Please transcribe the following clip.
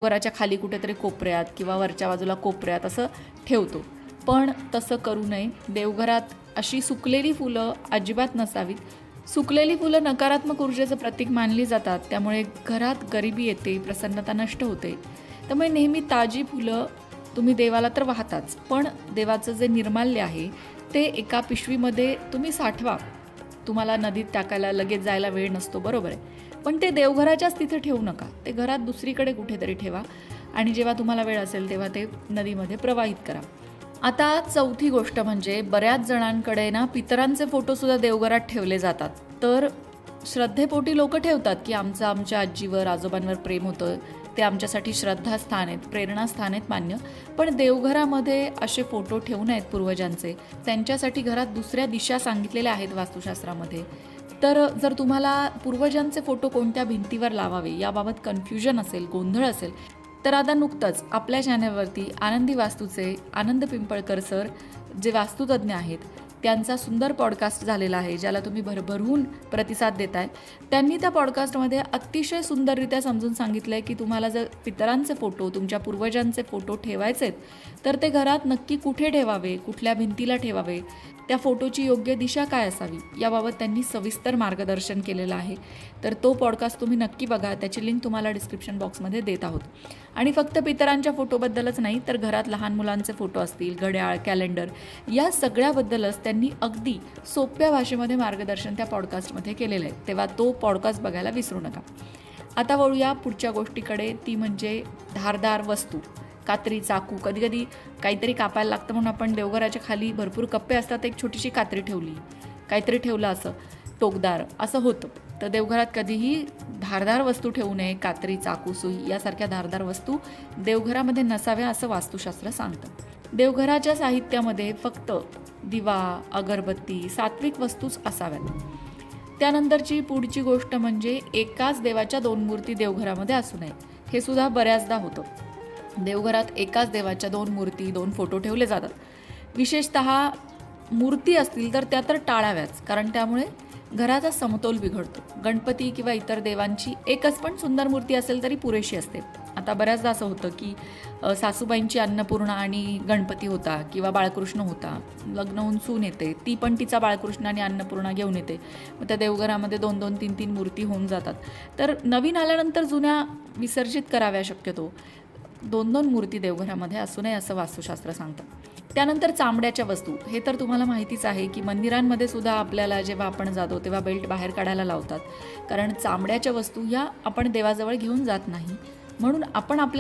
वराच्या खाली कुठेतरी कोपऱ्यात किंवा वरच्या बाजूला कोपऱ्यात असं ठेवतो. पण तसं करू नये. देवघरात अशी सुकलेली फुलं अजिबात नसावीत. सुकलेली फुलं नकारात्मक ऊर्जेचं प्रतीक मानली जातात. त्यामुळे घरात गरिबी येते, प्रसन्नता नष्ट होते. त्यामुळे नेहमी ताजी फुलं तुम्ही देवाला तर वाहताच, पण देवाचं जे निर्माल्य आहे ते एका पिशवीमध्ये तुम्ही साठवा. तुम्हाला नदीत टाकायला लगेच जायला वेळ नसतो, बरोबर आहे, पण ते देवघराच्याच तिथे ठेवू नका. ते घरात दुसरीकडे कुठेतरी ठेवा आणि जेव्हा तुम्हाला वेळ असेल तेव्हा ते नदीमध्ये प्रवाहित करा. आता चौथी गोष्ट म्हणजे बऱ्याच जणांकडे ना पितरांचे फोटोसुद्धा देवघरात ठेवले जातात. तर श्रद्धेपोटी लोक ठेवतात की आमच्या आजीवर आजोबांवर प्रेम होतं, ते आमच्यासाठी श्रद्धास्थान आहेत, प्रेरणास्थान आहेत, मान्य. पण देवघरामध्ये असे फोटो ठेवू नयेत पूर्वजांचे. त्यांच्यासाठी घरात दुसऱ्या दिशा सांगितलेल्या आहेत वास्तुशास्त्रामध्ये. तर जर तुम्हाला पूर्वजांचे फोटो कोणत्या भिंतीवर लावावे याबाबत कन्फ्युजन असेल, गोंधळ असेल, तर आता नुकतंच आपल्या चॅनलवरती आनंदी वास्तूचे आनंद पिंपळकर सर जे वास्तुतज्ञ आहेत त्यांचा सुंदर पॉडकास्ट झालेला आहे, ज्याला तुम्ही भरभरून प्रतिसाद देताय. त्यांनी त्या पॉडकास्टमध्ये अतिशय सुंदररित्या समजून सांगितलं आहे की तुम्हाला जर पितरांचे फोटो, तुमच्या पूर्वजांचे फोटो ठेवायचे आहेत तर ते घरात नक्की कुठे ठेवावे, कुठल्या भिंतीला ठेवावे, त्या फोटोची योग्य दिशा काय असावी याबाबत त्यांनी सविस्तर मार्गदर्शन केलेलं आहे. तर तो पॉडकास्ट तुम्ही नक्की बघा. त्याची लिंक तुम्हाला डिस्क्रिप्शन बॉक्समध्ये देत आहोत. आणि फक्त पितरांच्या फोटोबद्दलच नाही, तर घरात लहान मुलांचे फोटो असतील, घड्याळ, कॅलेंडर, या सगळ्याबद्दलच त्यांनी अगदी सोप्या भाषेमध्ये मार्गदर्शन त्या पॉडकास्टमध्ये केलेलं आहे. तेव्हा तो पॉडकास्ट बघायला विसरू नका. आता वळूया पुढच्या गोष्टीकडे, ती म्हणजे धारदार वस्तू. कात्री, चाकू. कधी कधी काहीतरी कापायला लागतं म्हणून आपण देवघराच्या खाली भरपूर कप्पे असतात, एक छोटीशी कात्री ठेवली, काहीतरी ठेवलं असं टोकदार, असं होतं. तर देवघरात कधीही धारदार वस्तू ठेवू नये. कात्री, चाकू, सुई यासारख्या धारदार वस्तू देवघरामध्ये नसाव्या असं वास्तुशास्त्र सांगतं. देवघराच्या साहित्यामध्ये फक्त दिवा, अगरबत्ती, सात्विक वस्तूच असाव्यात. त्यानंतरची पुढची गोष्ट म्हणजे एकाच देवाच्या 2 मूर्ती देवघरामध्ये असू नये. हे सुद्धा बऱ्याचदा होतं. देवघरात एकाच देवाच्या 2 मूर्ती, 2 फोटो ठेवले जातात. विशेषतः मूर्ती असतील तर त्या तर टाळाव्याच, कारण त्यामुळे घराचा समतोल बिघडतो. गणपती किंवा इतर देवांची एकच पण सुंदर मूर्ती असेल तरी पुरेशी असते. आता बऱ्याचदा असं होतं की सासूबाईंची अन्नपूर्णा आणि गणपती होता किंवा बाळकृष्ण होता, लग्न होऊन सून येते, ती पण तिचा बाळकृष्ण आणि अन्नपूर्णा घेऊन येते. मग त्या देवघरामध्ये 2-2, 3-3 मूर्ती होऊन जातात. तर नवीन आल्यानंतर जुन्या विसर्जित कराव्या शक्यतो. 2-2 मूर्ती देवघरामध्ये असू नये असं वास्तुशास्त्र सांगतं. त्यानंतर चामड्याच्या वस्तू. हे तर तुम्हाला माहितीच आहे की मंदिरांमध्ये सुद्धा आपल्याला जेव्हा आपण जातो तेव्हा बेल्ट बाहेर काढायला लावतात, कारण चामड्याच्या वस्तू या आपण देवाजवळ घेऊन जात नाही. म्हणून आपण आपल्या